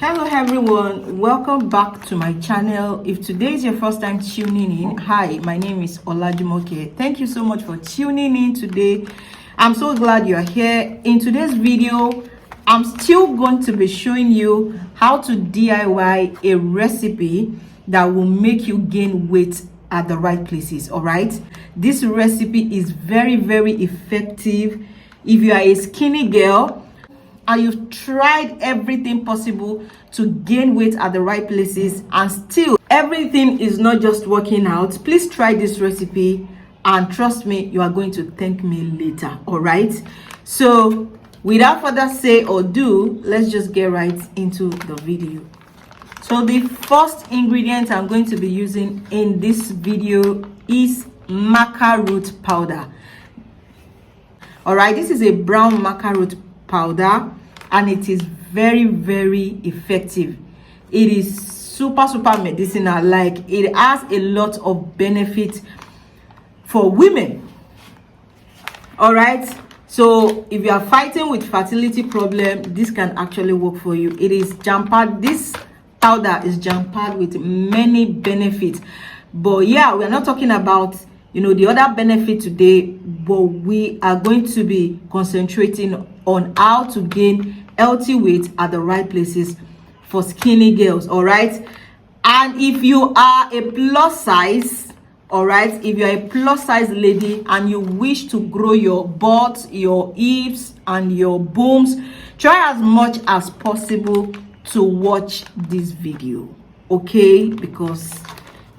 Hello everyone, welcome back to my channel. If today is your first time tuning in, hi, my name is Olajumoke. Thank you so much for tuning in today. I'm so glad you're here. In today's video, I'm still going to be showing you how to DIY a recipe that will make you gain weight at the right places. All right, this recipe is very effective if you are a skinny girl and you've tried everything possible to gain weight at the right places and still everything is not just working out. Please try this recipe and trust me, you are going to thank me later. All right, so without further say or do, let's just get right into the video. So the first ingredient I'm going to be using in this video is Maca root powder. All right, this is a brown Maca root powder and it is very effective. It is super medicinal. Like, it has a lot of benefit for women. All right, so if you are fighting with fertility problem, this can actually work for you. It is jam-packed. This powder is jam-packed with many benefits, but yeah, we are not talking about the other benefit today, but we are going to be concentrating on how to gain healthy weight at the right places for skinny girls. All right, and if you are a plus size, all right, if you're a plus size lady and you wish to grow your butt, your hips and your booms, try as much as possible to watch this video, okay, because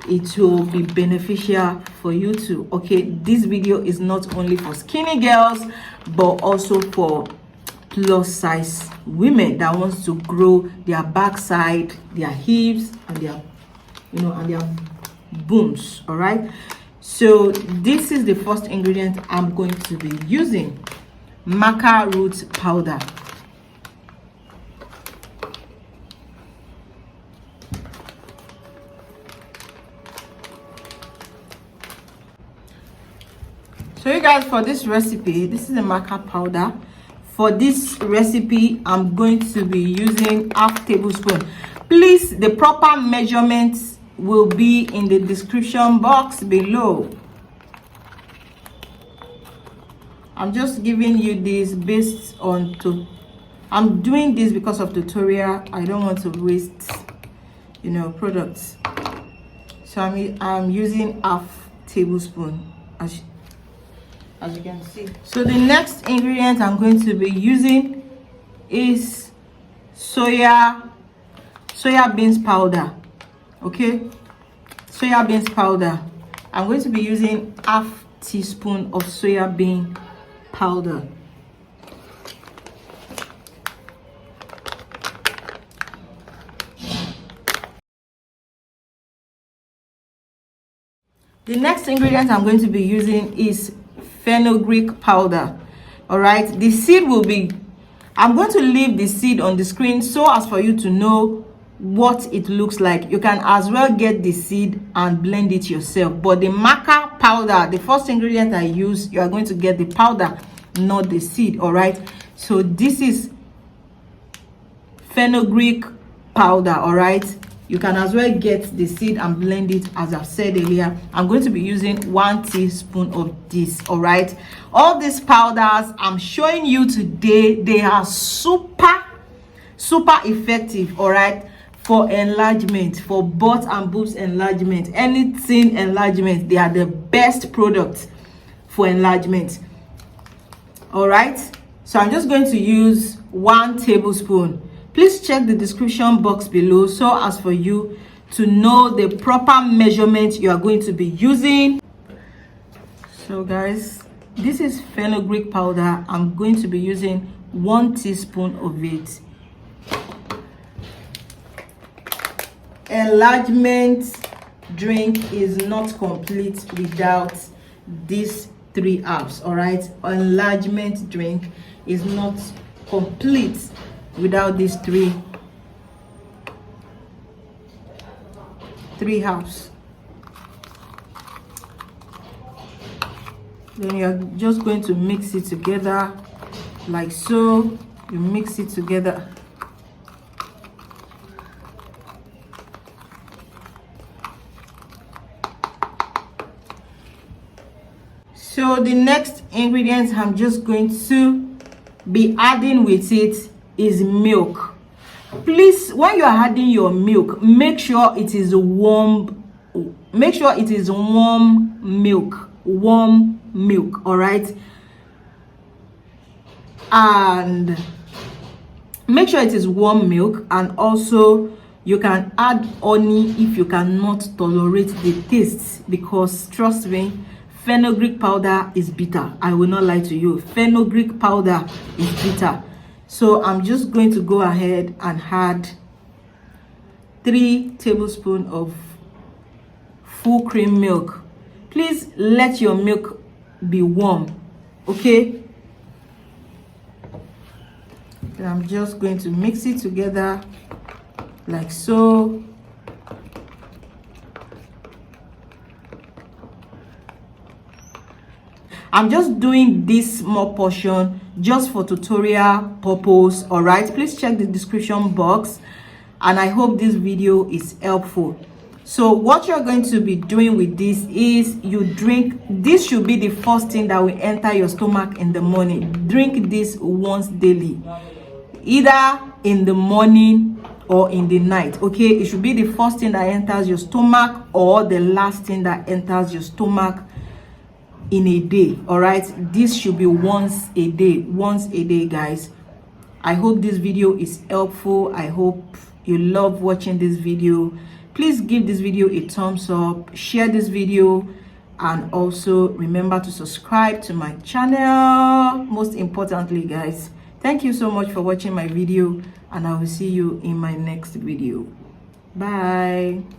it will be beneficial for you too. Okay, this video is not only for skinny girls but also for plus size women that wants to grow their backside, their hips and their and their booms. All right, so this is the first ingredient I'm going to be using, Maca root powder. So you guys, for this recipe, this is a Maca powder. For this recipe, I'm going to be using half tablespoon. Please, the proper measurements will be in the description box below. I'm just giving you this based on I'm doing this because of tutorial. I don't want to waste products. So I'm using half tablespoon as you can see. So the next ingredient I'm going to be using is soya beans powder. Okay, soya beans powder. I'm going to be using half teaspoon of soya bean powder. The next ingredient I'm going to be using is fenugreek powder. All right, the seed will be, I'm going to leave the seed on the screen so as for you to know what it looks like. You can as well get the seed and blend it yourself, but the Maca powder, the first ingredient I use, you are going to get the powder, not the seed. All right, so this is fenugreek powder. All right, you can as well get the seed and blend it. As I've said earlier, I'm going to be using 1 teaspoon of this. All right, all these powders I'm showing you today, they are super effective. All right, for enlargement, for butt and boobs enlargement, anything enlargement, they are the best product for enlargement. All right, so I'm just going to use 1 tablespoon. Please check the description box below so as for you to know the proper measurement you are going to be using. So guys, this is fenugreek powder. I'm going to be using 1 teaspoon of it. Enlargement drink is not complete without these 3 herbs. All right, enlargement drink is not complete without these three herbs. Then you're just going to mix it together like so. You mix it together So the next ingredients I'm just going to be adding with it is milk. Please, when you are adding your milk, make sure it is warm. Make sure it is warm milk. Warm milk, all right? And make sure it is warm milk. And also you can add honey if you cannot tolerate the taste, because trust me, fenugreek powder is bitter. I will not lie to you. Fenugreek powder is bitter. So I'm just going to go ahead and add 3 tablespoons of full cream milk. Please let your milk be warm, okay? And I'm just going to mix it together like so. I'm just doing this small portion just for tutorial purpose, all right? Please check the description box, and I hope this video is helpful. So what you're going to be doing with this is you drink. This should be the first thing that will enter your stomach in the morning. Drink this once daily, either in the morning or in the night, okay? It should be the first thing that enters your stomach or the last thing that enters your stomach in a day, all right? This should be once a day, guys. I hope this video is helpful. I hope you love watching this video. Please give this video a thumbs up, share this video, and also remember to subscribe to my channel. Most importantly, guys, thank you so much for watching my video, and I will see you in my next video. Bye.